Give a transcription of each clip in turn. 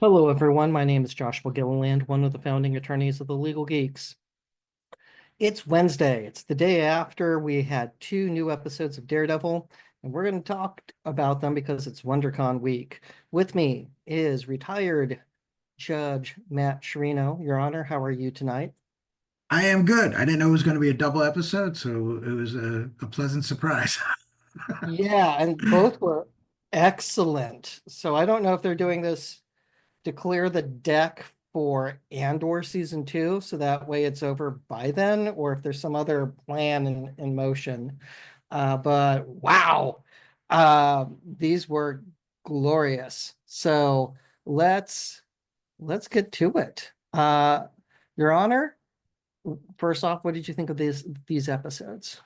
Hello, everyone. My name is Joshua Gilliland, one of the founding attorneys of the Legal Geeks. It's Wednesday. It's the day after we had two new episodes of Daredevil, and we're going to talk about them because it's WonderCon week. With me is retired Judge Matt Sherino. Your Honor, how are you tonight? I am good. I didn't know it was going to be a double episode, so it was a pleasant surprise. Yeah, and both were excellent. So I don't know if they're doing this to clear the deck for Andor season two, so that way it's over by then, or if there's some other plan in motion. But wow, these were glorious. So let's let's get to it. Your Honor, first off, what did you think of these episodes?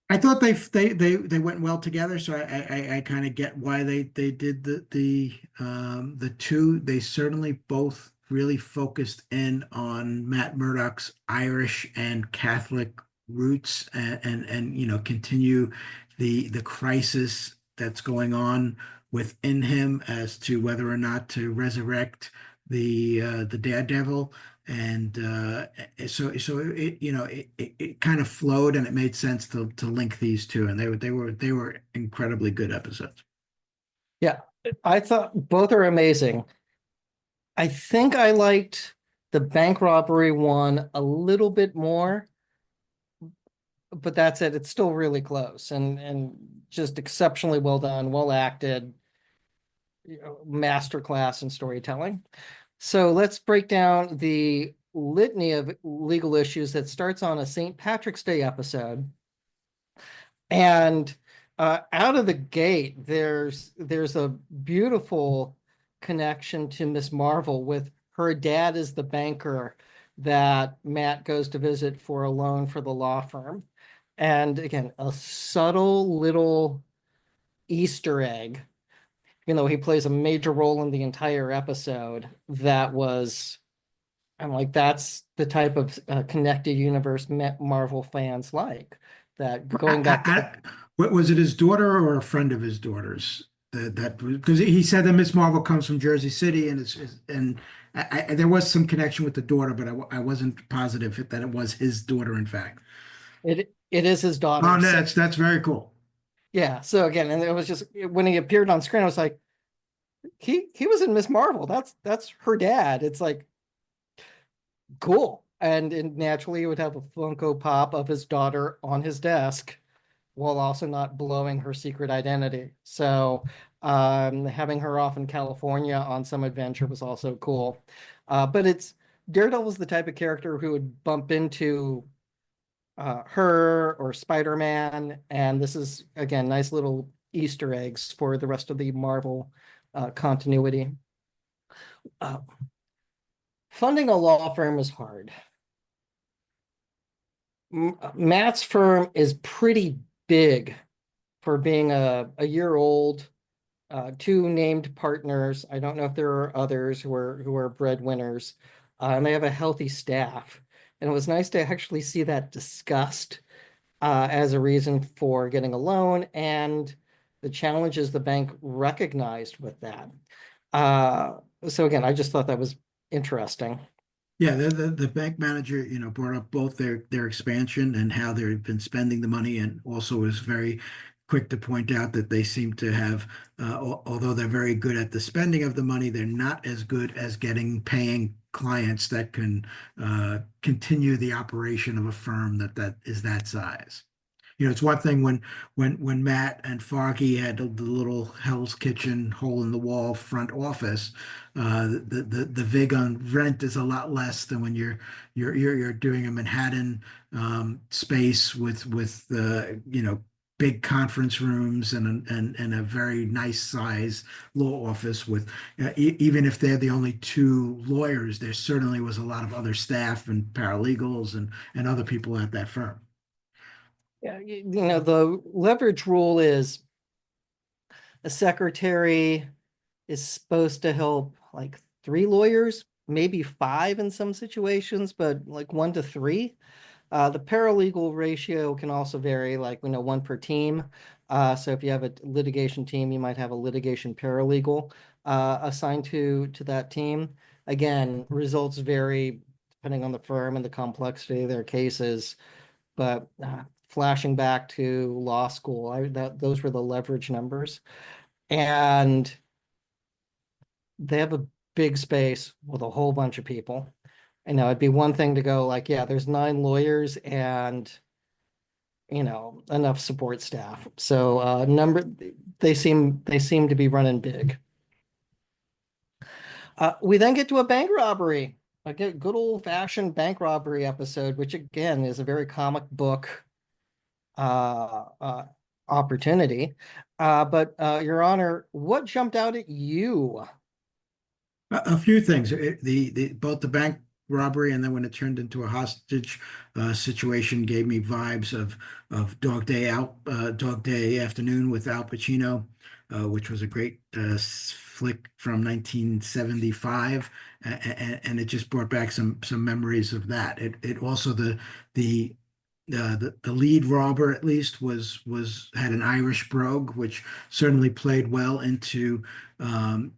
I thought they went well together, so I kind of get why they did the two. They certainly both really focused in on Matt Murdock's Irish and Catholic roots and continue the crisis that's going on within him as to whether or not to resurrect the Daredevil. And so it kind of flowed and it made sense to link these two, and they were incredibly good episodes. Yeah, I thought both are amazing. I think I liked the bank robbery one a little bit more, but that's it. It's still really close and just exceptionally well done, well acted, masterclass in storytelling. So let's break down the litany of legal issues that starts on a St. Patrick's Day episode. And out of the gate, there's a beautiful connection to Miss Marvel with her dad is the banker that Matt goes to visit for a loan for the law firm. And again, a subtle little Easter egg, even though he plays a major role in the entire episode, that was, I'm like, that's the type of connected universe Marvel fans like. That going back to What was it, his daughter or a friend of his daughter's? That because he said that Miss Marvel comes from Jersey City, and there was some connection with the daughter, but I wasn't positive that it was his daughter, in fact. it is his Oh, daughter. no, So that's very cool. yeah, so again, and it was just when he appeared on screen, I was like, he was in Miss Marvel. That's her dad. It's like cool. And naturally he would have a Funko Pop of his daughter on his desk while also not blowing her secret identity. So having her off in California on some adventure was also cool. But it's Daredevil's the type of character who would bump into her or Spider-Man, and this is again nice little Easter eggs for the rest of the Marvel continuity. Uh, Funding a law firm is hard. Matt's firm is pretty big for being a year old. Two named partners. I don't know if there are others who are breadwinners, and they have a healthy staff. And it was nice to actually see that discussed as a reason for getting a loan and the challenges the bank recognized with that. Uh, so again, I just thought that was interesting. Yeah, the bank manager, brought up both their expansion and how they've been spending the money, and also was very quick to point out that they seem to have, although they're very good at the spending of the money, they're not as good as getting paying clients that can continue the operation of a firm that is that size. It's one thing when Matt and Foggy had the little Hell's Kitchen hole in the wall front office. The vig on rent is a lot less than when you're doing a Manhattan space with big conference rooms and a very nice size law office with even if they're the only two lawyers, there certainly was a lot of other staff and paralegals and other people at that firm. Yeah, the leverage rule is a secretary is supposed to help like three lawyers, maybe five in some situations, but like one to three. The paralegal ratio can also vary, like, one per team. So if you have a litigation team, you might have a litigation paralegal assigned to that team. Again, results vary depending on the firm and the complexity of their cases. But flashing back to law school, those were the leverage numbers. And they have a big space with a whole bunch of people. It'd be one thing to go like, yeah, there's 9 lawyers and enough support staff. So they seem to be running big. We then get to a bank robbery, a good old fashioned bank robbery episode, which again is a very comic book uh, uh, opportunity. But Your Honor, what jumped out at you? A few things. The both the bank robbery and then when it turned into a hostage situation gave me vibes of Dog Day Afternoon with Al Pacino, which was a great flick from 1975, and it just brought back some memories of that. It also the the lead robber at least was had an Irish brogue, which certainly played well into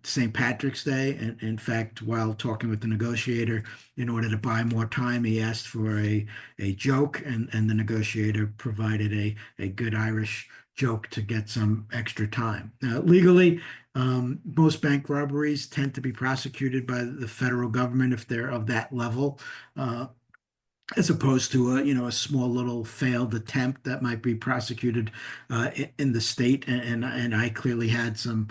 St. Patrick's Day. And in fact, while talking with the negotiator, in order to buy more time, he asked for a joke, and the negotiator provided a good Irish joke to get some extra time. Legally, most bank robberies tend to be prosecuted by the federal government if they're of that level. As opposed to a small little failed attempt that might be prosecuted in the state, and I clearly had some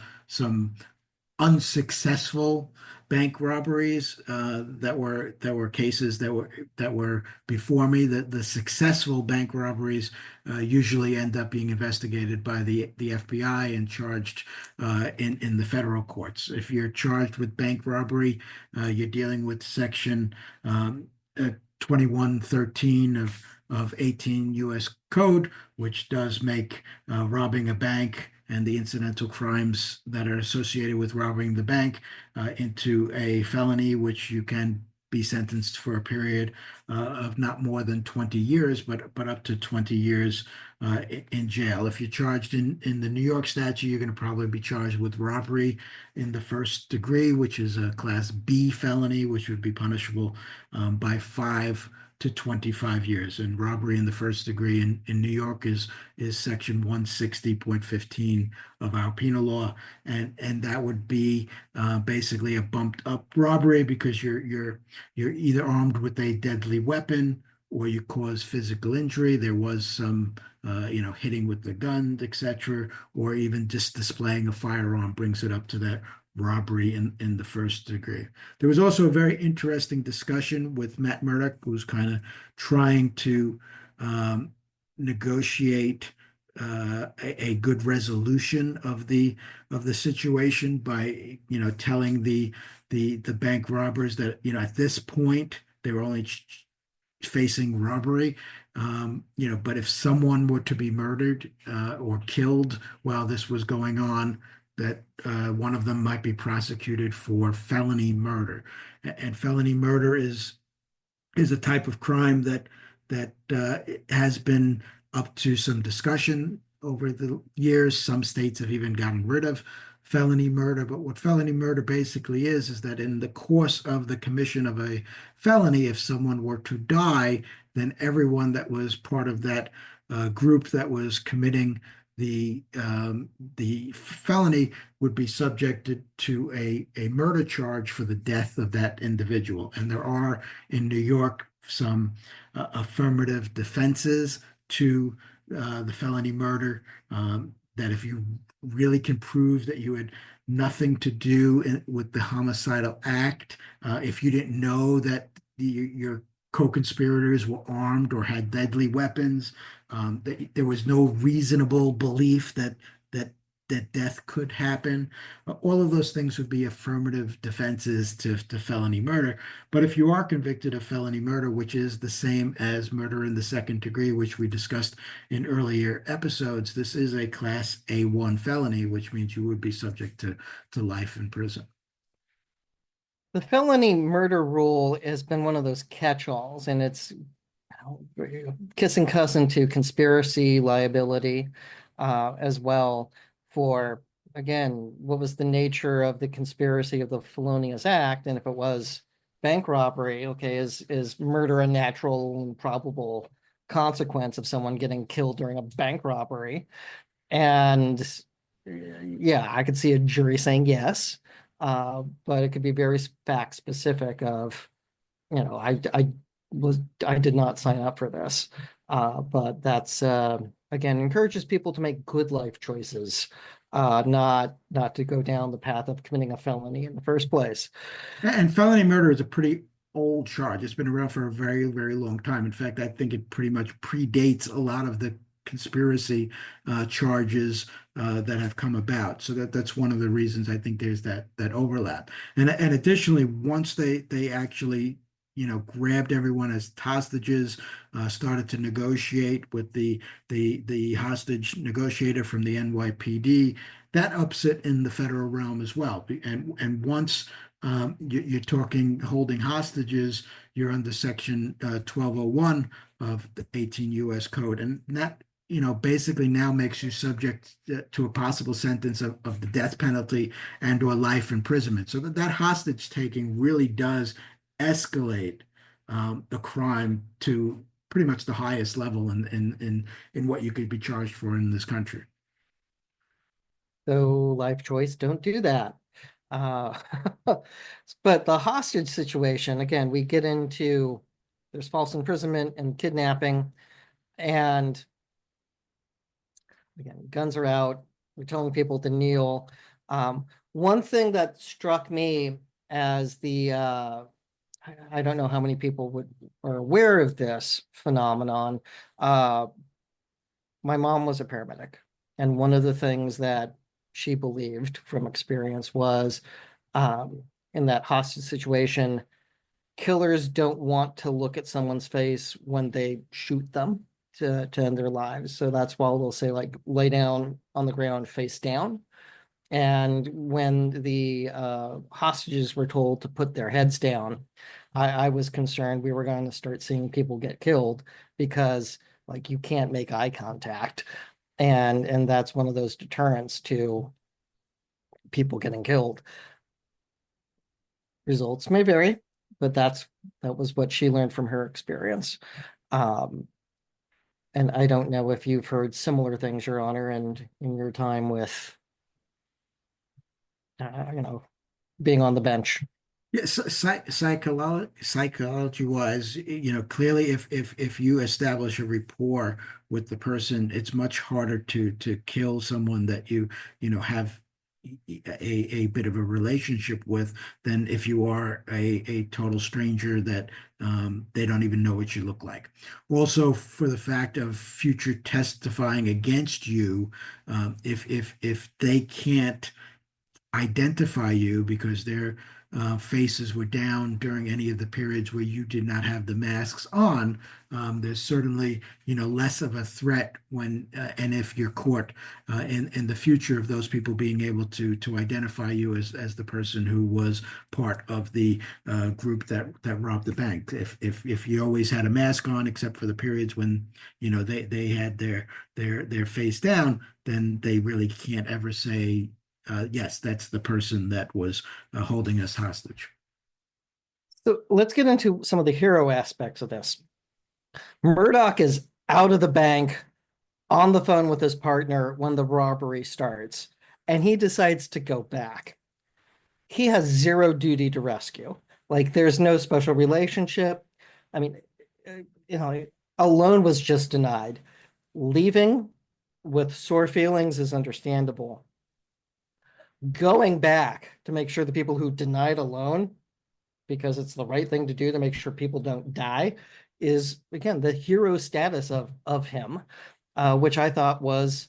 unsuccessful bank robberies that were cases that were before me. The successful bank robberies usually end up being investigated by the FBI and charged in the federal courts. If you're charged with bank robbery, you're dealing with Section uh, 2113 of 18 U.S. Code, which does make robbing a bank and the incidental crimes that are associated with robbing the bank into a felony, which you can be sentenced for a period of not more than 20 years, but up to 20 years in jail. If you're charged in the New York statute, you're going to probably be charged with robbery in the first degree, which is a Class B felony, which would be punishable by 5 to 25 years. And robbery in the first degree in New York is Section 160.15 of our penal law, and that would be basically a bumped up robbery because you're either armed with a deadly weapon or you cause physical injury. There was some hitting with the gun, etc., or even just displaying a firearm brings it up to that robbery in the first degree. There was also a very interesting discussion with Matt Murdock, who's kind of trying to um, negotiate a good resolution of the situation by telling the bank robbers that at this point they were only facing robbery. But if someone were to be murdered or killed while this was going on, that one of them might be prosecuted for felony murder. And felony murder is a type of crime that has been up to some discussion over the years. Some states have even gotten rid of felony murder. But what felony murder basically is that in the course of the commission of a felony, if someone were to die, then everyone that was part of that group that was committing the felony would be subjected to a murder charge for the death of that individual. And there are in New York some affirmative defenses to the felony murder, that if you really can prove that you had nothing to do with the homicidal act, if you didn't know that your co-conspirators were armed or had deadly weapons, that there was no reasonable belief that death could happen. All of those things would be affirmative defenses to felony murder. But if you are convicted of felony murder, which is the same as murder in the second degree, which we discussed in earlier episodes, this is a Class A1 felony, which means you would be subject to life in prison. The felony murder rule has been one of those catch-alls, and it's kissing cousin to conspiracy liability as well for, again, what was the nature of the conspiracy of the felonious act? And if it was bank robbery, okay, is murder a natural and probable consequence of someone getting killed during a bank robbery? And yeah, I could see a jury saying yes, but it could be very fact specific of, I did not sign up for this. But that's again encourages people to make good life choices, not to go down the path of committing a felony in the first place. And felony murder is a pretty old charge. It's been around for a very, very long time. In fact, I think it pretty much predates a lot of the conspiracy charges that have come about. So that's one of the reasons I think there's that overlap. And additionally, once they actually grabbed everyone as hostages, started to negotiate with the hostage negotiator from the NYPD. That ups it in the federal realm as well. And once you're talking holding hostages, you're under Section 1201 of the 18 U.S. Code. And that, basically now makes you subject to a possible sentence of the death penalty and or life imprisonment. So that hostage taking really does escalate the crime to pretty much the highest level in what you could be charged for in this country. So life choice, don't do that. Uh, but the hostage situation, again, we get into there's false imprisonment and kidnapping, and again, guns are out. We're telling people to kneel. One thing that struck me as I don't know how many people are aware of this phenomenon. Uh, my mom was a paramedic, and one of the things that she believed from experience was um, in that hostage situation, killers don't want to look at someone's face when they shoot them to end their lives. So that's why they'll say, like, lay down on the ground face down. And when the hostages were told to put their heads down, I was concerned we were going to start seeing people get killed because, like, you can't make eye contact, and that's one of those deterrents to people getting killed. Results may vary, but that was what she learned from her experience. Um, and I don't know if you've heard similar things, Your Honor, and in your time with, being on the bench. Yes, psychology wise, clearly if you establish a rapport with the person, it's much harder to kill someone that have a bit of a relationship with than if you are a total stranger that they don't even know what you look like. Also, for the fact of future testifying against you, if they can't identify you because their faces were down during any of the periods where you did not have the masks on. There's certainly, less of a threat when and if you're caught in the future of those people being able to identify you as the person who was part of the group that robbed the bank. If you always had a mask on, except for the periods when they had their face down, then they really can't ever say yes, that's the person that was holding us hostage. So let's get into some of the hero aspects of this. Murdoch is out of the bank on the phone with his partner when the robbery starts, and he decides to go back. He has zero duty to rescue. Like, there's no special relationship. I mean, a loan was just denied. Leaving with sore feelings is understandable. Going back to make sure the people who denied a loan, because it's the right thing to do to make sure people don't die, is again the hero status of him, which I thought was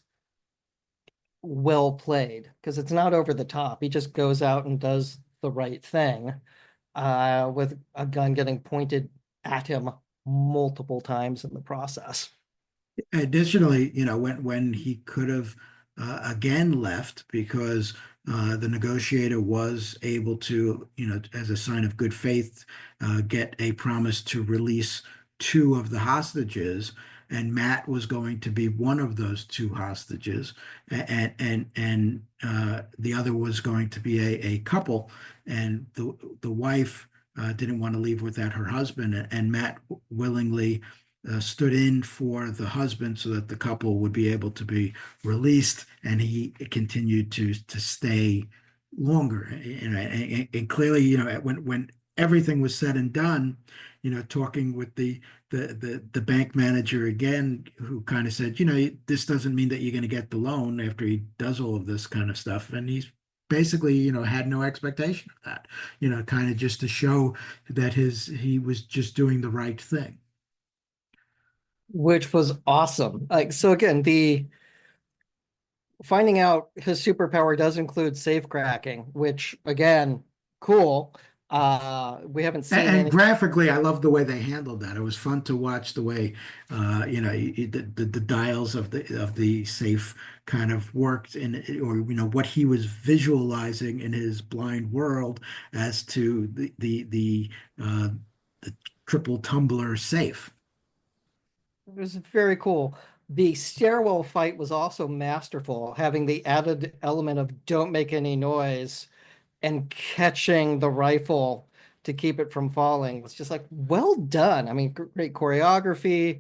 well played because it's not over the top. He just goes out and does the right thing, with a gun getting pointed at him multiple times in the process. Additionally, when he could have again left because the negotiator was able to, as a sign of good faith, get a promise to release two of the hostages, and Matt was going to be one of those two hostages, and the other was going to be a couple, and the wife didn't want to leave without her husband, and Matt willingly stood in for the husband so that the couple would be able to be released, and he continued to stay longer. And clearly, when everything was said and done, talking with the bank manager again, who kind of said, this doesn't mean that you're going to get the loan after he does all of this kind of stuff, and he's basically, had no expectation of that, kind of just to show that he was just doing the right thing. which was awesome. Like, so again, the finding out his superpower does include safe cracking, which again, cool. We haven't seen And any. graphically, I love the way they handled that. It was fun to watch the way, the dials of the safe kind of worked in, or what he was visualizing in his blind world as to the triple tumbler safe. It was very cool. The stairwell fight was also masterful, having the added element of don't make any noise and catching the rifle to keep it from falling. It's just like, well done. I mean, great choreography,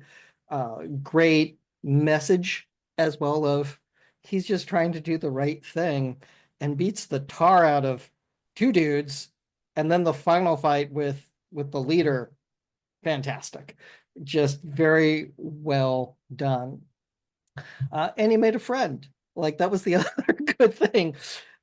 great message as well of he's just trying to do the right thing and beats the tar out of two dudes. And then the final fight with the leader, fantastic. Just very well done. And he made a friend. Like that was the other good thing.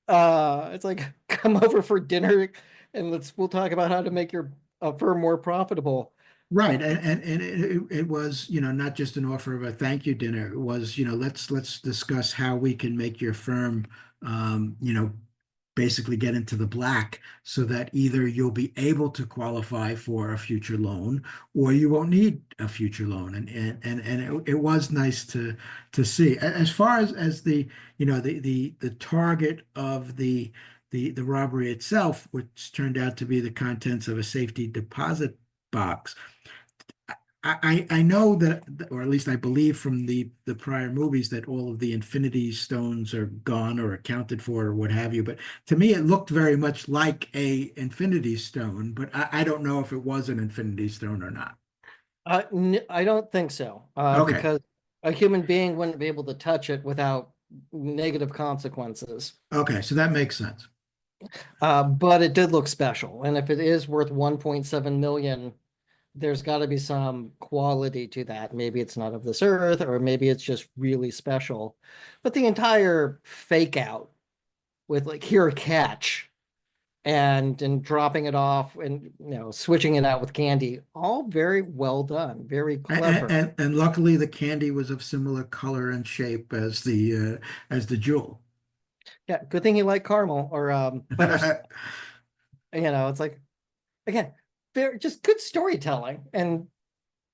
It's like come over for dinner and we'll talk about how to make your firm more profitable. Right, and it was, not just an offer of a thank you dinner. It was, let's discuss how we can make your firm, basically get into the black so that either you'll be able to qualify for a future loan or you won't need a future loan. And it was nice to see. As far as the, the target of the robbery itself, which turned out to be the contents of a safety deposit box. I know that, or at least I believe from the prior movies, that all of the Infinity Stones are gone or accounted for or what have you. But to me, it looked very much like a Infinity Stone, but I don't know if it was an Infinity Stone or not. I don't think so, Okay, because a human being wouldn't be able to touch it without negative consequences. okay, so that makes sense. But it did look special, and if it is worth 1.7 million, there's got to be some quality to that. Maybe it's not of this earth, or maybe it's just really special. But the entire fake out with like here catch and dropping it off and switching it out with candy, all very well done, very And, clever. and luckily, the candy was of similar color and shape as the jewel. Yeah, good thing you like caramel or butter. It's like again, very just good storytelling and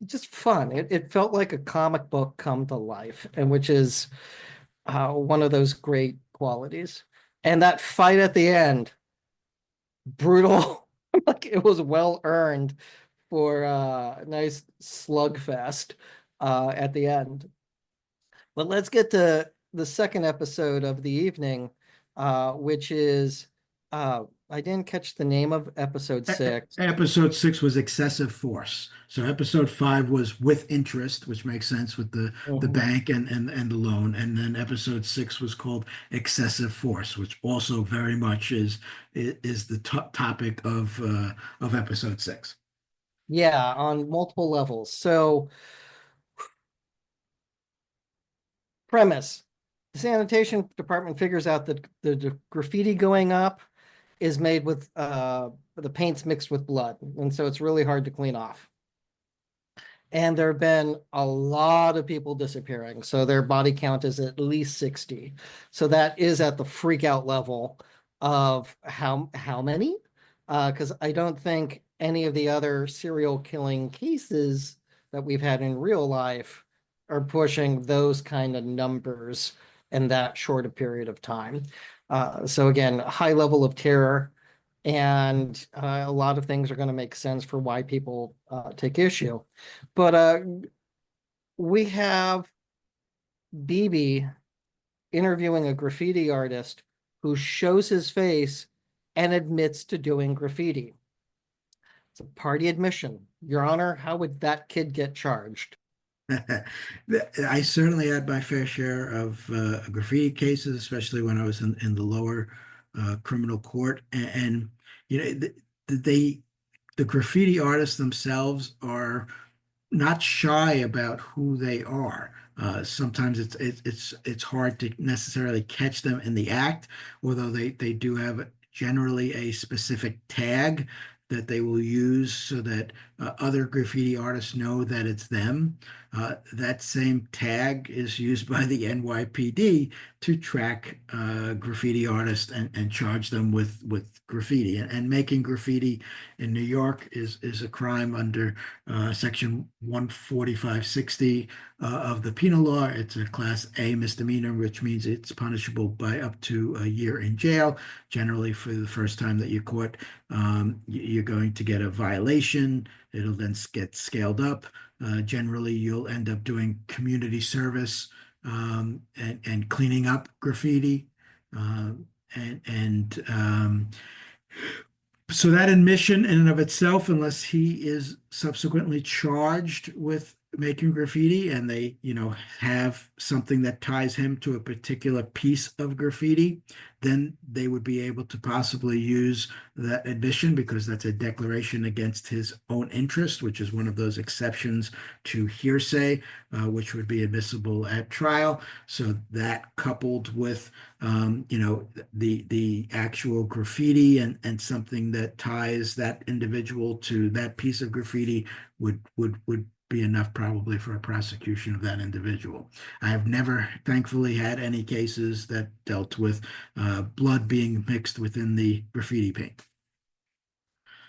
just fun. It felt like a comic book come to life, and which is one of those great qualities. And that fight at the end, brutal. Like it was well earned for a nice slugfest at the end. But let's get to the second episode of the evening, which is I didn't catch the name of episode six. Episode 6 was excessive force. So episode 5 was with interest, which makes sense with the Mhm. bank and the loan. And then episode 6 was called excessive force, which also very much is the topic of episode 6. Yeah, on multiple levels. So premise. The sanitation department figures out that the graffiti going up is made with the paints mixed with blood. And so it's really hard to clean off. And there have been a lot of people disappearing. So their body count is at least 60. So that is at the freak out level of how many? Because I don't think any of the other serial killing cases that we've had in real life are pushing those kind of numbers in that short a period of time. So again, high level of terror. And a lot of things are going to make sense for why people take issue. But we have BB interviewing a graffiti artist who shows his face and admits to doing graffiti. It's a party admission. Your Honor, how would that kid get charged? I certainly had my fair share of graffiti cases, especially when I was in the lower criminal court. And you know, they the graffiti artists themselves are not shy about who they are. Sometimes it's hard to necessarily catch them in the act, although they do have generally a specific tag that they will use so that other graffiti artists know that it's them. That same tag is used by the NYPD to track graffiti artists and charge them with graffiti. And making graffiti in New York is a crime under Section 14560 of the penal law. It's a Class A misdemeanor, which means it's punishable by up to a year in jail. Generally, for the first time that you're caught, you're going to get a violation. It'll then get scaled up. Generally, you'll end up doing community service and cleaning up graffiti. Uh, and so that admission in and of itself, unless he is subsequently charged with making graffiti and they, have something that ties him to a particular piece of graffiti, then they would be able to possibly use that admission because that's a declaration against his own interest, which is one of those exceptions to hearsay, which would be admissible at trial. So that coupled with the actual graffiti and something that ties that individual to that piece of graffiti would be enough probably for a prosecution of that individual. I have never, thankfully, had any cases that dealt with blood being mixed within the graffiti paint.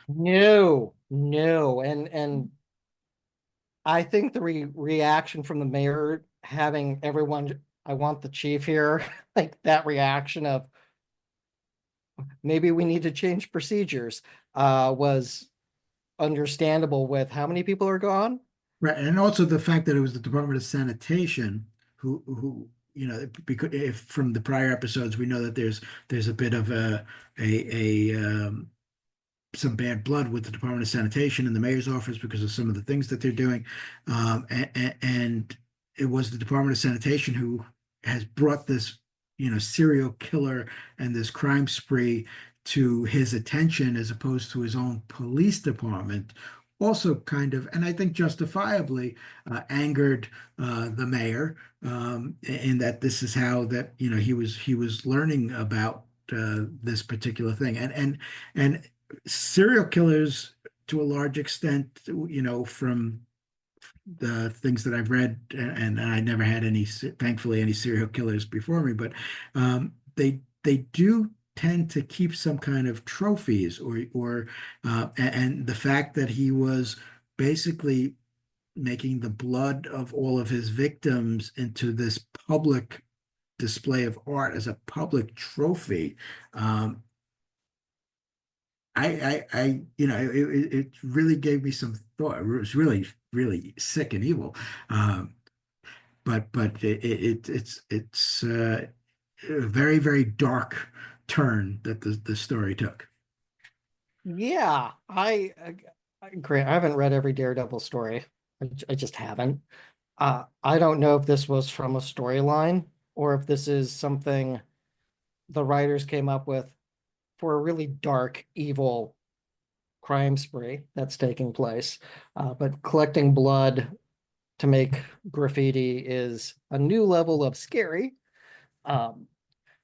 No, no. And I think the reaction from the mayor having everyone, I want the chief here, like that reaction of maybe we need to change procedures, was understandable with how many people are gone. Right, and also the fact that it was the Department of Sanitation who because if from the prior episodes we know that there's a bit of a some bad blood with the Department of Sanitation and the mayor's office because of some of the things that they're doing. And it was the Department of Sanitation who has brought this, serial killer and this crime spree to his attention as opposed to his own police department. Also, kind of, and I think justifiably, angered the mayor in that this is how that he was learning about this particular thing, and serial killers to a large extent, from the things that I've read, and I never had any, thankfully, any serial killers before me, but they do tend to keep some kind of trophies and the fact that he was basically making the blood of all of his victims into this public display of art as a public trophy. It really gave me some thought. It was really, really sick and evil. But it's a very, very dark turn that the story took. Yeah, I agree. I haven't read every Daredevil story. I just haven't. I don't know if this was from a storyline or if this is something the writers came up with for a really dark, evil crime spree that's taking place. But collecting blood to make graffiti is a new level of scary. Um,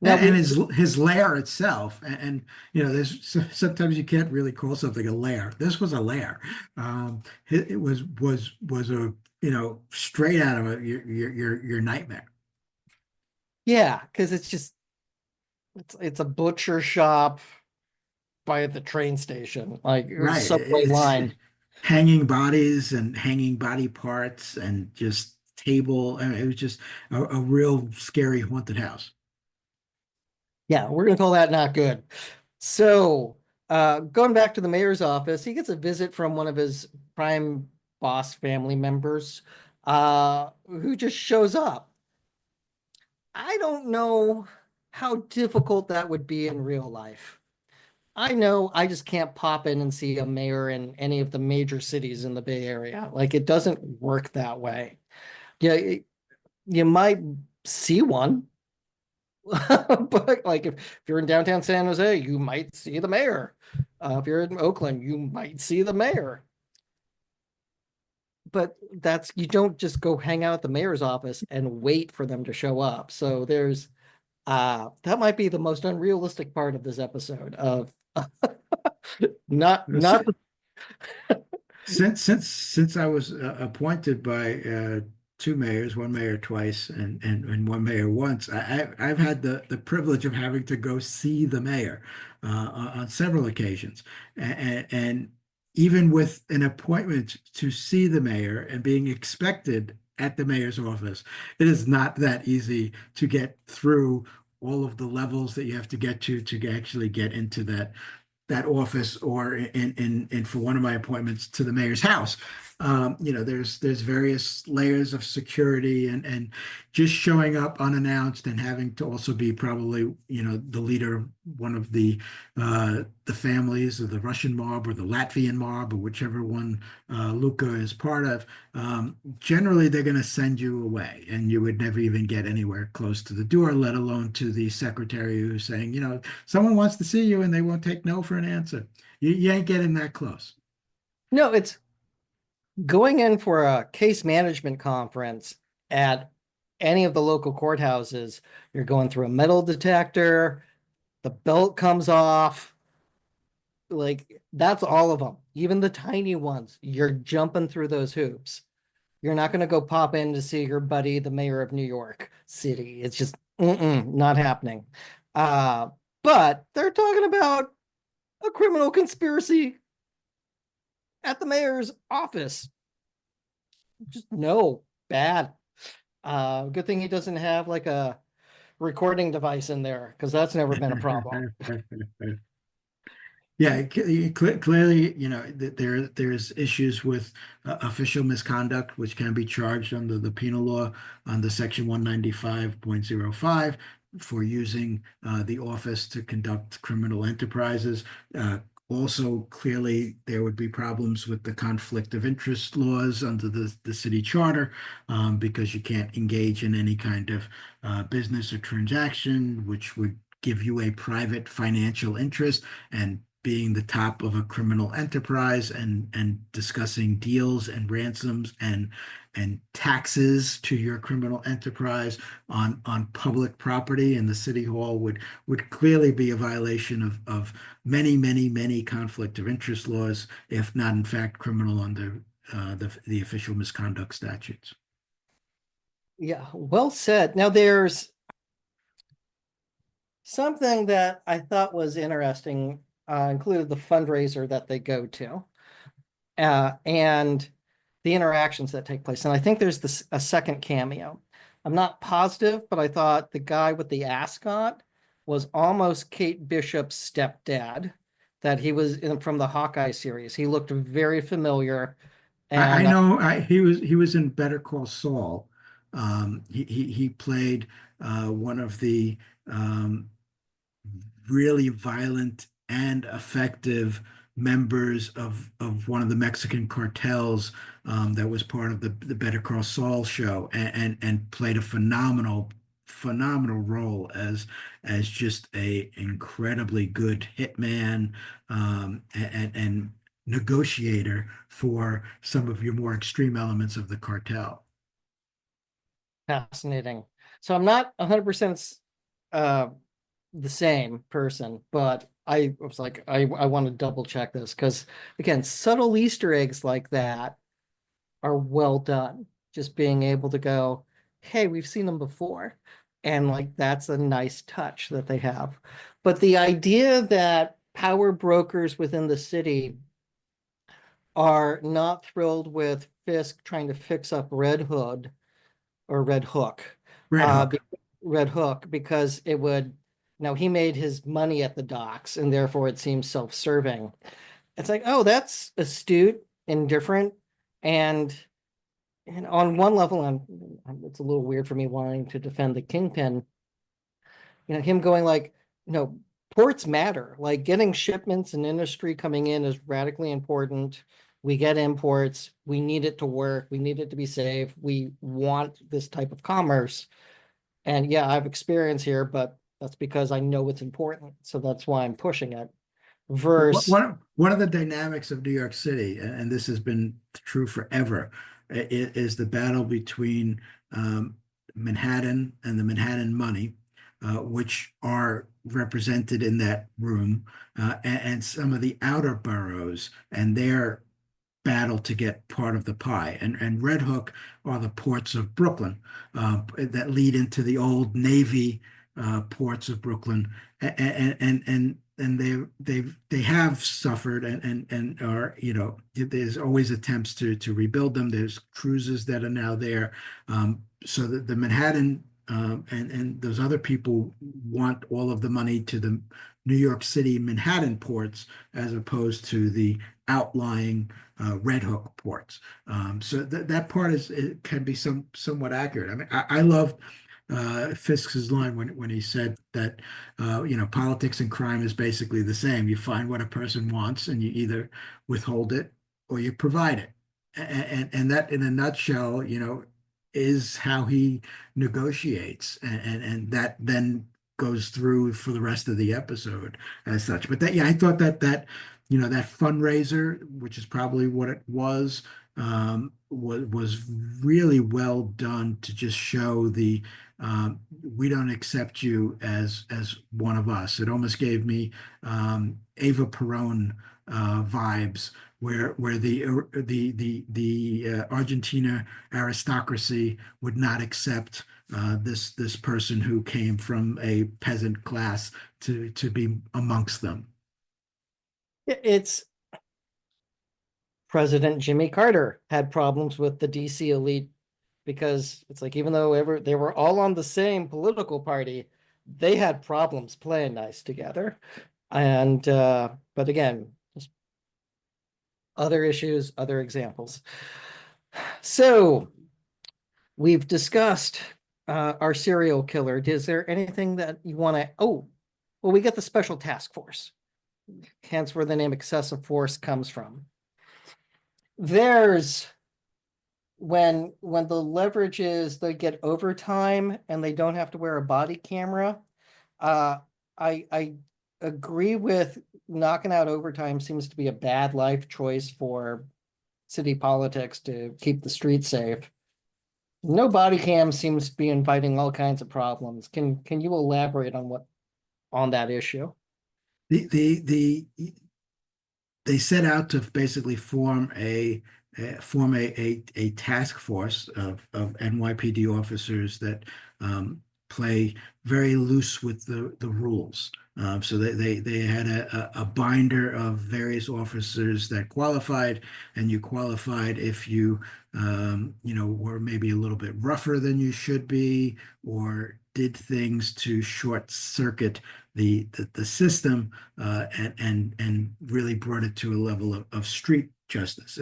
now And we, his lair itself, and there's sometimes you can't really call something a lair. This was a lair. It was a straight out of your nightmare. yeah, because it's a butcher shop by the train station, like or Right. subway It's line. hanging bodies and hanging body parts and just table. I mean, it was just a real scary haunted house. Yeah, we're gonna call that not good. So Going back to the mayor's office, he gets a visit from one of his prime boss family members, who just shows up. I don't know how difficult that would be in real life. I know I just can't pop in and see a mayor in any of the major cities in the Bay Area. Like it doesn't work that way. Yeah, you might see one, but like if you're in downtown San Jose, you might see the mayor. If you're in Oakland, you might see the mayor. But that's you don't just go hang out at the mayor's office and wait for them to show up. So there's that might be the most unrealistic part of this episode of not the Since I was appointed by two mayors, one mayor twice and one mayor once, I've had the privilege of having to go see the mayor on several occasions, and even with an appointment to see the mayor and being expected at the mayor's office, it is not that easy to get through all of the levels that you have to get to actually get into that office or in for one of my appointments to the mayor's house. There's various layers of security and just showing up unannounced and having to also be probably, the leader of one of the families of the Russian mob or the Latvian mob or whichever one Luca is part of. Generally, they're going to send you away, and you would never even get anywhere close to the door, let alone to the secretary who's saying, someone wants to see you and they won't take no for an answer. You ain't getting that close. no, it's going in for a case management conference at any of the local courthouses. You're going through a metal detector, the belt comes off. Like that's all of them, even the tiny ones. You're jumping through those hoops. You're not going to go pop in to see your buddy, the mayor of New York City. It's just not happening. Uh, but they're talking about a criminal conspiracy at the mayor's office. Just no, bad. Good thing he doesn't have like a recording device in there because that's never been a problem. Yeah, clearly, there's issues with official misconduct, which can be charged under the penal law under Section 195.05 for using the office to conduct criminal enterprises. Also, clearly, there would be problems with the conflict of interest laws under the city charter because you can't engage in any kind of business or transaction, which would give you a private financial interest. And being the top of a criminal enterprise and discussing deals and ransoms and taxes to your criminal enterprise on public property in the city hall would clearly be a violation of many conflict of interest laws, if not in fact criminal under the official misconduct statutes. Yeah, well said. Now there's something that I thought was interesting, included the fundraiser that they go to, and the interactions that take place. And I think there's a second cameo. I'm not positive, but I thought the guy with the ascot was almost Kate Bishop's stepdad, that he was from the Hawkeye series. He looked very familiar. I And know he was in Better Call Saul. He played one of the really violent and effective members of one of the Mexican cartels that was part of the Better Call Saul show and played a phenomenal role as just a incredibly good hitman and negotiator for some of your more extreme elements of the cartel. fascinating. So I'm not 100% uh, the same person, but I was like, I want to double check this because, again, subtle Easter eggs like that are well done. Just being able to go, hey, we've seen them before. And like, that's a nice touch that they have. But the idea that power brokers within the city are not thrilled with Fisk trying to fix up Red Hood or Red Hook, Red uh, Hook. be- Red Hook, because it would Now he made his money at the docks, and therefore it seems self-serving. It's like, oh, that's astute and different. And, and on one level, it's a little weird for me wanting to defend the kingpin. Him going like, you know, ports matter. Like getting shipments and industry coming in is radically important. We get imports. We need it to work. We need it to be safe. We want this type of commerce. And yeah, I have experience here, but that's because I know it's important. So that's why I'm pushing it. Verse, One of the dynamics of New York City, and this has been true forever, is the battle between Manhattan and the Manhattan money, which are represented in that room, and some of the outer boroughs and their battle to get part of the pie. And Red Hook are the ports of Brooklyn that lead into the old Navy ports of Brooklyn, and they have suffered and are, there's always attempts to rebuild them. There's cruises that are now there, so that the Manhattan and those other people want all of the money to the New York City Manhattan ports as opposed to the outlying Red Hook ports. So that part it can be somewhat accurate. I mean, I love Fisk's line when he said that politics and crime is basically the same. You find what a person wants and you either withhold it or you provide it. And that in a nutshell, is how he negotiates, and that then goes through for the rest of the episode as such. But that, yeah, I thought that fundraiser, which is probably what it was really well done to just show we don't accept you as one of us. It almost gave me Ava Perón vibes, where the Argentina aristocracy would not accept this person who came from a peasant class to be amongst them. it's President Jimmy Carter had problems with the DC elite because it's like even though they were all on the same political party, they had problems playing nice together. And but again, just other issues, other examples. So we've discussed our serial killer. Is there anything that you want to? Oh, well, we get the special task force. Hence where the name excessive force comes from. There's when the leverage is they get overtime and they don't have to wear a body camera. uh I agree with knocking out overtime seems to be a bad life choice for city politics to keep the streets safe. No body cam seems to be inviting all kinds of problems. Can you elaborate on that issue? The they set out to basically form a task force of NYPD officers that play very loose with the rules. So they had a binder of various officers that qualified, and you qualified if were maybe a little bit rougher than you should be, or did things to short circuit the system, and really brought it to a level of street justice.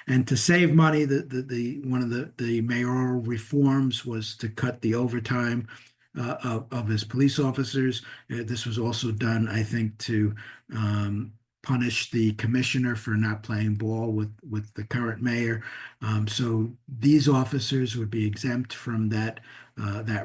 And to save money, the one of the mayoral reforms was to cut the overtime of his police officers. This was also done, I think, to punish the commissioner for not playing ball with the current mayor. So these officers would be exempt from that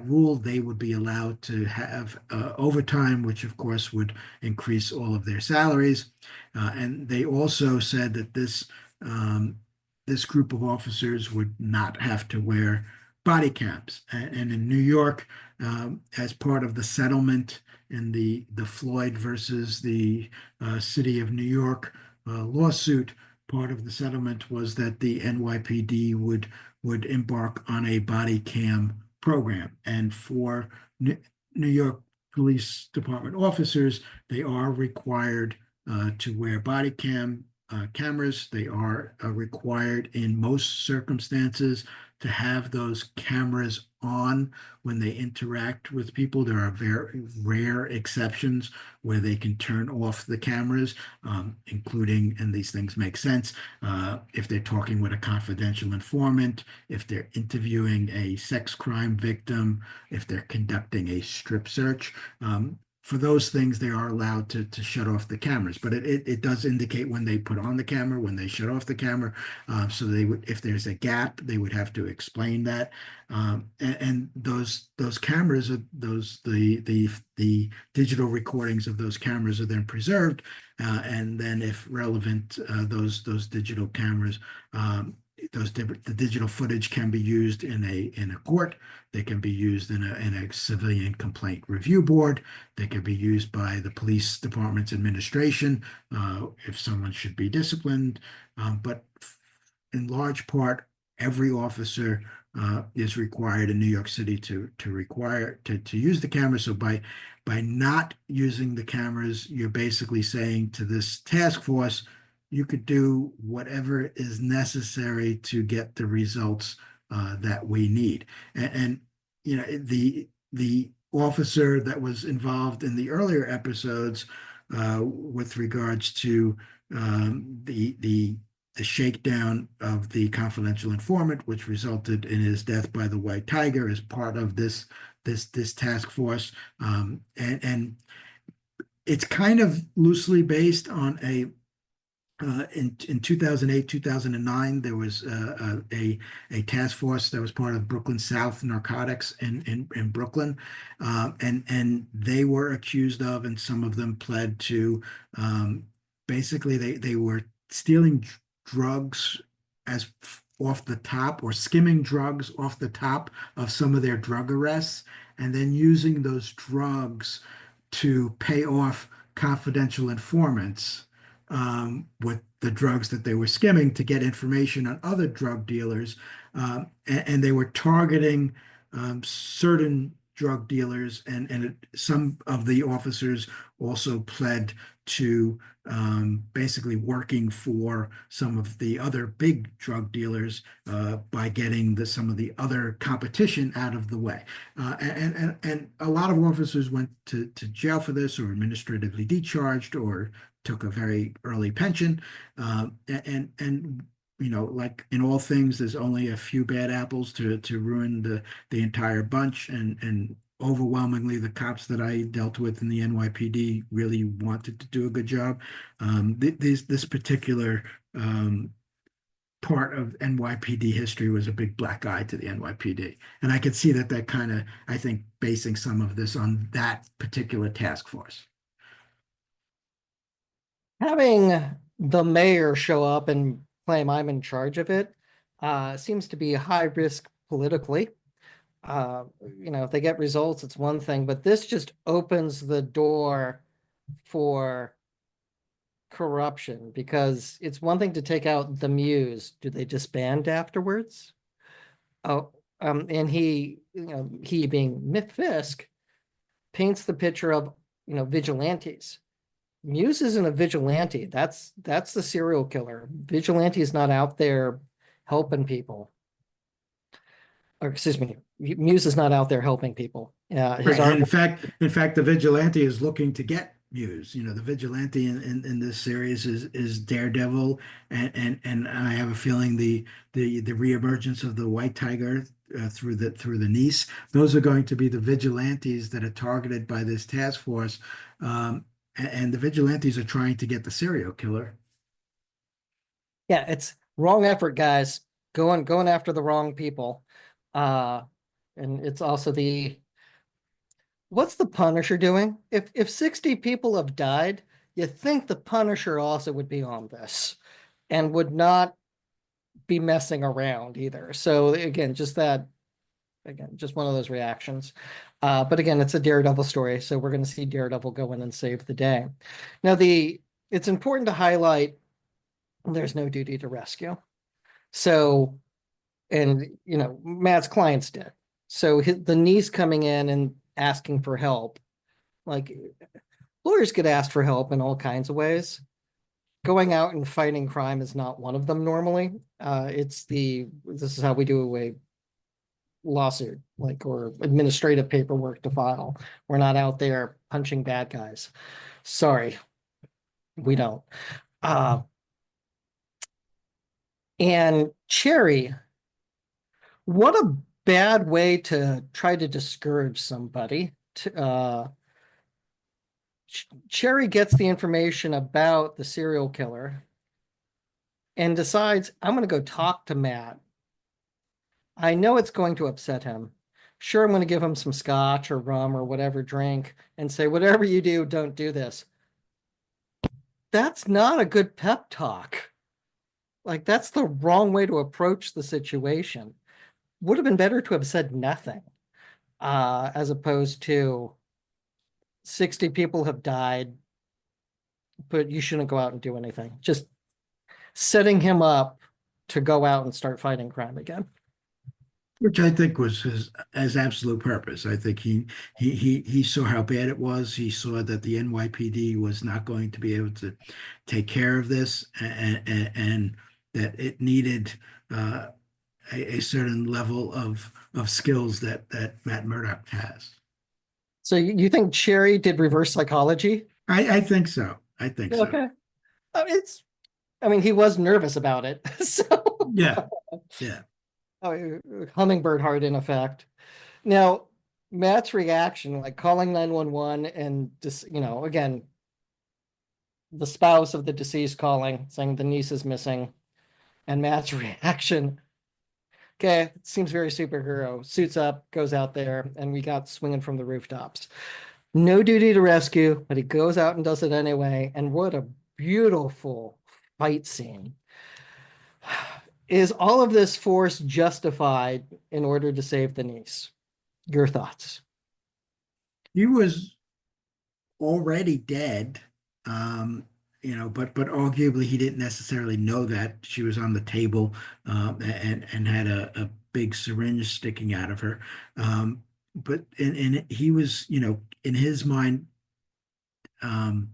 rule. They would be allowed to have overtime, which of course would increase all of their salaries. And they also said that this group of officers would not have to wear body cams. And in New York, as part of the settlement in the Floyd versus the City of New York lawsuit, part of the settlement was that the NYPD would embark on a body cam program. And for New York Police Department officers, they are required to wear body cam cameras. They are required in most circumstances to have those cameras on when they interact with people. There are very rare exceptions where they can turn off the cameras, including, and these things make sense, if they're talking with a confidential informant, if they're interviewing a sex crime victim, if they're conducting a strip search. For those things, they are allowed to shut off the cameras, but it does indicate when they put on the camera, when they shut off the camera. So they would, if there's a gap, they would have to explain that. And those cameras are the digital recordings of those cameras are then preserved, and then if relevant, those digital cameras. The digital footage can be used in a court. They can be used in a civilian complaint review board. They can be used by the police department's administration if someone should be disciplined. But in large part, every officer is required in New York City to use the camera. So by not using the cameras, you're basically saying to this task force, you could do whatever is necessary to get the results that we need. And you know, the officer that was involved in the earlier episodes with regards to the shakedown of the confidential informant, which resulted in his death by the White Tiger, as part of this task force, and it's kind of loosely based on in 2008, 2009, there was a task force that was part of Brooklyn South Narcotics in Brooklyn, and they were accused of, and some of them pled to, basically they were stealing drugs as off the top, or skimming drugs off the top of some of their drug arrests, and then using those drugs to pay off confidential informants with the drugs that they were skimming to get information on other drug dealers. And they were targeting certain drug dealers, and some of the officers also pled to basically working for some of the other big drug dealers by getting some of the other competition out of the way. And a lot of officers went to jail for this, or administratively decharged, or took a very early pension. And you know, like in all things, there's only a few bad apples to ruin the entire bunch. And overwhelmingly, the cops that I dealt with in the NYPD really wanted to do a good job. This particular part of NYPD history was a big black eye to the NYPD. And I could see that kind of, I think, basing some of this on that particular task force. Having the mayor show up and claim I'm in charge of it seems to be high risk politically. If they get results, it's one thing, but this just opens the door for corruption, because it's one thing to take out the Muse. Do they disband afterwards? Oh, and he being Mick Fisk paints the picture of, vigilantes. Muse isn't a vigilante. That's the serial killer. Vigilante is not out there helping people. Or excuse me, Muse is not out there helping people. His Right. art. And in fact, the vigilante is looking to get Muse. You know, the vigilante in this series is Daredevil, and I have a feeling the reemergence of the White Tiger through the niece. Those are going to be the vigilantes that are targeted by this task force, and the vigilantes are trying to get the serial killer. Yeah, it's wrong effort, guys. Going after the wrong people. And it's also what's the Punisher doing? If 60 people have died, you think the Punisher also would be on this and would not be messing around either. So again, just one of those reactions. But again, it's a Daredevil story, so we're going to see Daredevil go in and save the day. Now, it's important to highlight there's no duty to rescue. So, and Matt's client's dead. So the niece coming in and asking for help, like lawyers get asked for help in all kinds of ways. going out and fighting crime is not one of them normally. This is how we do a lawsuit, like, or administrative paperwork to file. We're not out there punching bad guys. Sorry, we don't. Uh, and Cherry, what a bad way to try to discourage somebody. Cherry gets the information about the serial killer and decides, I'm going to go talk to Matt. I know it's going to upset him. Sure, I'm going to give him some scotch or rum or whatever drink and say, whatever you do, don't do this. That's not a good pep talk. Like, that's the wrong way to approach the situation. Would have been better to have said nothing, as opposed to 60 people have died, but you shouldn't go out and do anything. Just setting him up to go out and start fighting crime again. Which I think was his absolute purpose. I think he saw how bad it was. He saw that the NYPD was not going to be able to take care of this, and that it needed a certain level of skills that Matt Murdock has. So you think Cherry did reverse psychology? I think so. I think so. Okay. It's, I mean, he was nervous about it. So, Yeah. Yeah. hummingbird heart in effect. Now, Matt's reaction, like calling 911 and just, again, the spouse of the deceased calling, saying the niece is missing, and Matt's reaction, okay, seems very superhero, suits up, goes out there, and we got swinging from the rooftops. No duty to rescue, but he goes out and does it anyway. And what a beautiful fight scene. Is all of this force justified in order to save the niece? Your thoughts? He was already dead. But arguably he didn't necessarily know that she was on the table, and had a big syringe sticking out of her. But he was, in his mind, um,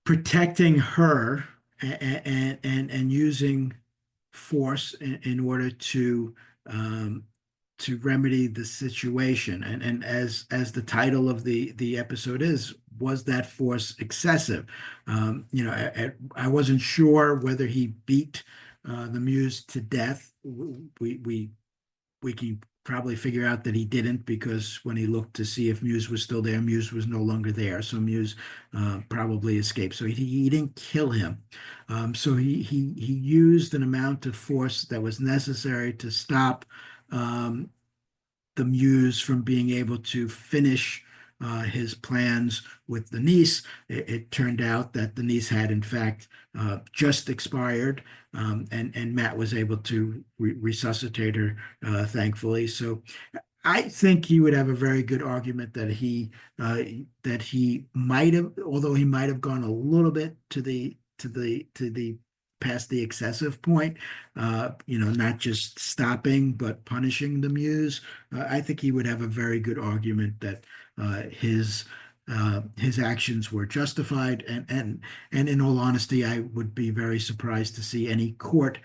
protecting her, and using force in order to remedy the situation. And as the title of the episode is, was that force excessive? I wasn't sure whether he beat the Muse to death. We can probably figure out that he didn't, because when he looked to see if Muse was still there, Muse was no longer there. So Muse probably escaped. So he didn't kill him. So he used an amount of force that was necessary to stop um, the Muse from being able to finish his plans with the niece. It turned out that the niece had, in fact, just expired, and Matt was able to resuscitate her, thankfully. So I think he would have a very good argument that he might have, although he might have gone a little bit to the past the excessive point, not just stopping but punishing the Muse. I think he would have a very good argument that his actions were justified, and in all honesty, I would be very surprised to see any court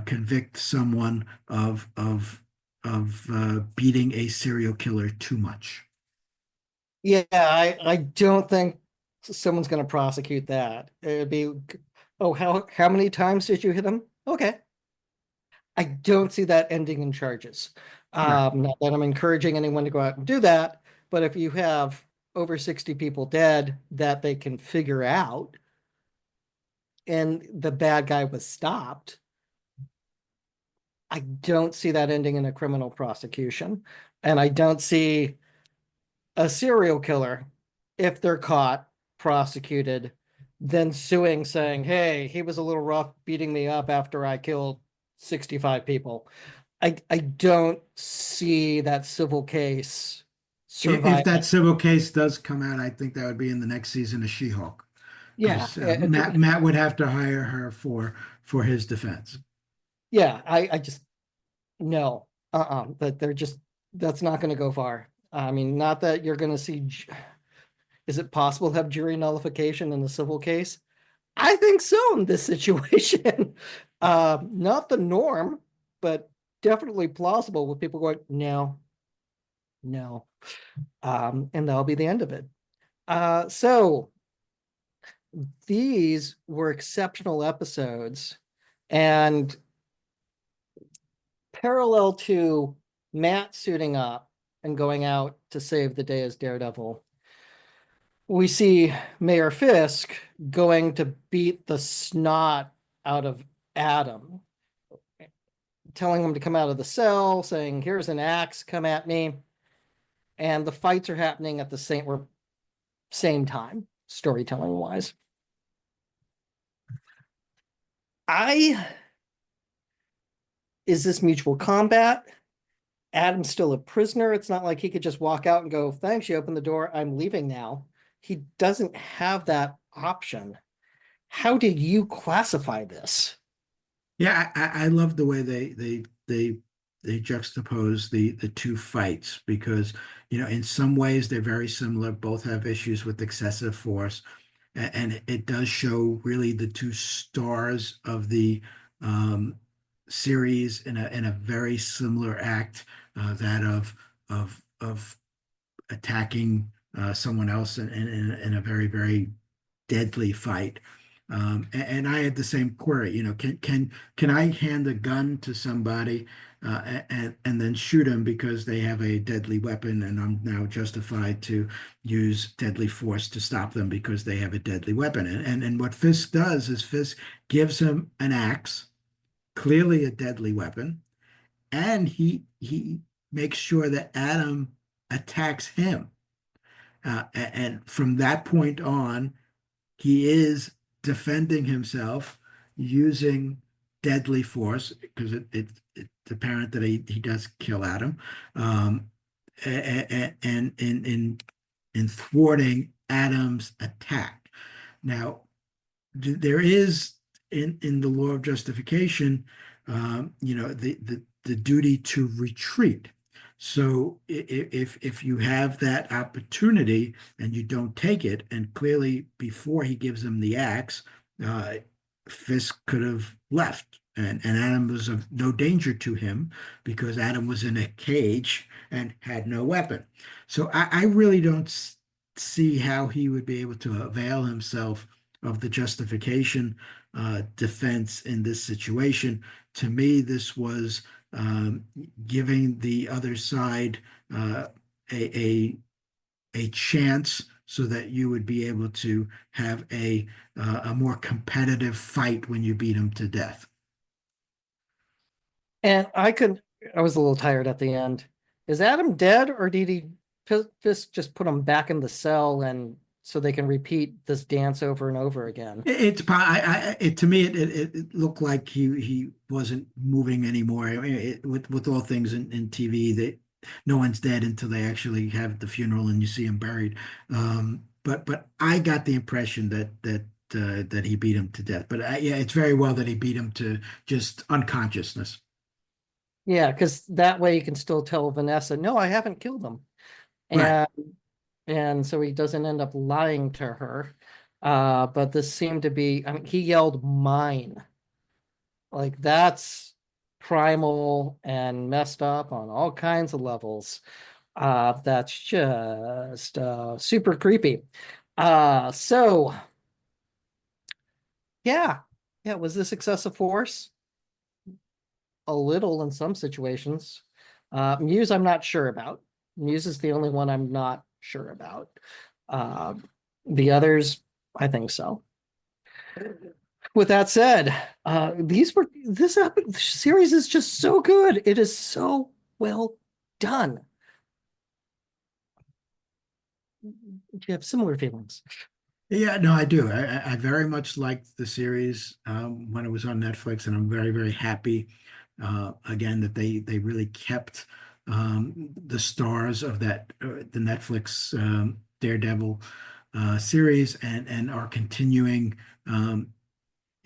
convict someone of beating a serial killer too much. Yeah, I don't think someone's going to prosecute that. It'd be, oh, how many times did you hit him? Okay. I don't see that ending in charges. Right. Not that I'm encouraging anyone to go out and do that, but if you have over 60 people dead that they can figure out and the bad guy was stopped, I don't see that ending in a criminal prosecution. And I don't see a serial killer, if they're caught, prosecuted, then suing, saying, hey, he was a little rough beating me up after I killed 65 people. I don't see that civil case If surviving. that civil case does come out, I think that would be in the next season of She-Hulk, Yeah, because Matt would have to hire her for his defense. yeah, I just, no, that they're just, that's not going to go far. I mean, not that you're going to see, is it possible to have jury nullification in the civil case? I think so in this situation. Not the norm, but definitely plausible with people going, no, no. And that'll be the end of it. So these were exceptional episodes. And parallel to Matt suiting up and going out to save the day as Daredevil, we see Mayor Fisk going to beat the snot out of Adam, telling him to come out of the cell, saying, "Here's an axe, come at me." And the fights are happening at the same time, storytelling wise. I Is this mutual combat? Adam's still a prisoner. It's not like he could just walk out and go, "Thanks, you opened the door. I'm leaving now." He doesn't have that option. How did you classify this? Yeah, I love the way they juxtapose the two fights because in some ways they're very similar. Both have issues with excessive force, and it does show really the two stars of the um, series in a very similar act, that of attacking someone else in a very, very deadly fight. And I had the same query, can I hand a gun to somebody and then shoot them because they have a deadly weapon, and I'm now justified to use deadly force to stop them because they have a deadly weapon? And what Fisk does is Fisk gives him an axe, clearly a deadly weapon, and he makes sure that Adam attacks him. And from that point on, he is defending himself using deadly force because it's apparent that he does kill Adam, um, and in thwarting Adam's attack. Now, there is in the law of justification, the duty to retreat. So if you have that opportunity and you don't take it, and clearly before he gives him the axe, uh, Fisk could have left, and Adam was of no danger to him because Adam was in a cage and had no weapon. So I really don't see how he would be able to avail himself of the justification defense in this situation. To me, this was um, giving the other side uh, a, a a chance so that you would be able to have a more competitive fight when you beat them to death. And I was a little tired at the end. Is Adam dead, or did Fisk just put him back in the cell and so they can repeat this dance over and over again? To me it looked like he wasn't moving anymore. I mean, with all things in TV, that no one's dead until they actually have the funeral and you see him buried. But I got the impression that he beat him to death. But yeah, it's very well that he beat him to just unconsciousness. Yeah, because that way you can still tell Vanessa, "No, I haven't killed them." Right. And so he doesn't end up lying to her. But this seemed to be, I mean, he yelled mine. Like that's primal and messed up on all kinds of levels. That's just super creepy. So yeah, yeah, was this excessive force? A little in some situations. Muse, I'm not sure about. Muse is the only one I'm not sure about. Uh, the others, I think so. With that said, this series is just so good. It is so well done. Do you have similar feelings? Yeah, no, I do. I very much liked the series when it was on Netflix, and I'm very, very happy again that they really kept the stars of the Netflix Daredevil series, and are continuing.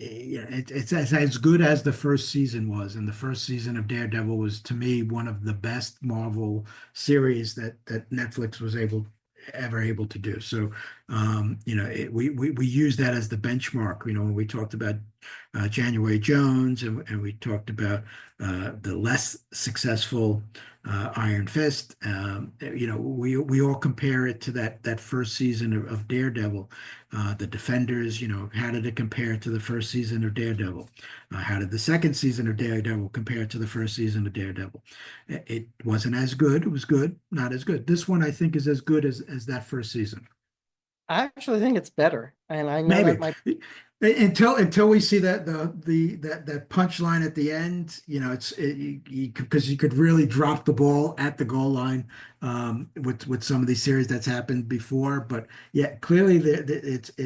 Yeah, it's as good as the first season was, and the first season of Daredevil was to me one of the best Marvel series that Netflix was able ever able to do. So, we use that as the benchmark. When we talked about January Jones, and we talked about the less successful Iron Fist. We all compare it to that first season of Daredevil. The Defenders, how did it compare to the first season of Daredevil? How did the second season of Daredevil compare to the first season of Daredevil? It wasn't as good. It was good, not as good. This one, I think, is as good as that first season. I actually think it's better. And I know that Maybe my until we see that punchline at the end, because you could really drop the ball at the goal line with some of these series that's happened before. But yeah, clearly it's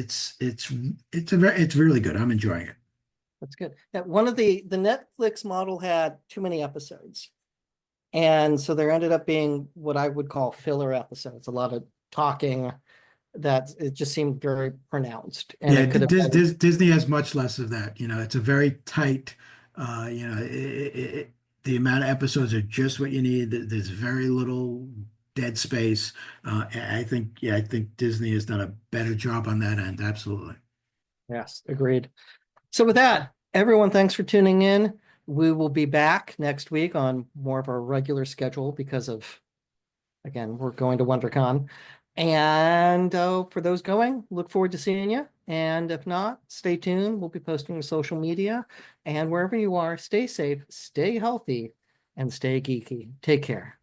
really good. I'm enjoying it. that's good. Yeah, one of the Netflix model had too many episodes. And so there ended up being what I would call filler episodes, a lot of talking that it just seemed very pronounced. And Yeah, it could have been, Disney has much less of that. It's a very tight. The amount of episodes are just what you need. There's very little dead space. I think Disney has done a better job on that end. Absolutely. yes, agreed. So with that, everyone, thanks for tuning in. We will be back next week on more of our regular schedule because of, again, we're going to WonderCon. And for those going, look forward to seeing you. And if not, stay tuned. We'll be posting to social media. And wherever you are, stay safe, stay healthy, and stay geeky. Take care.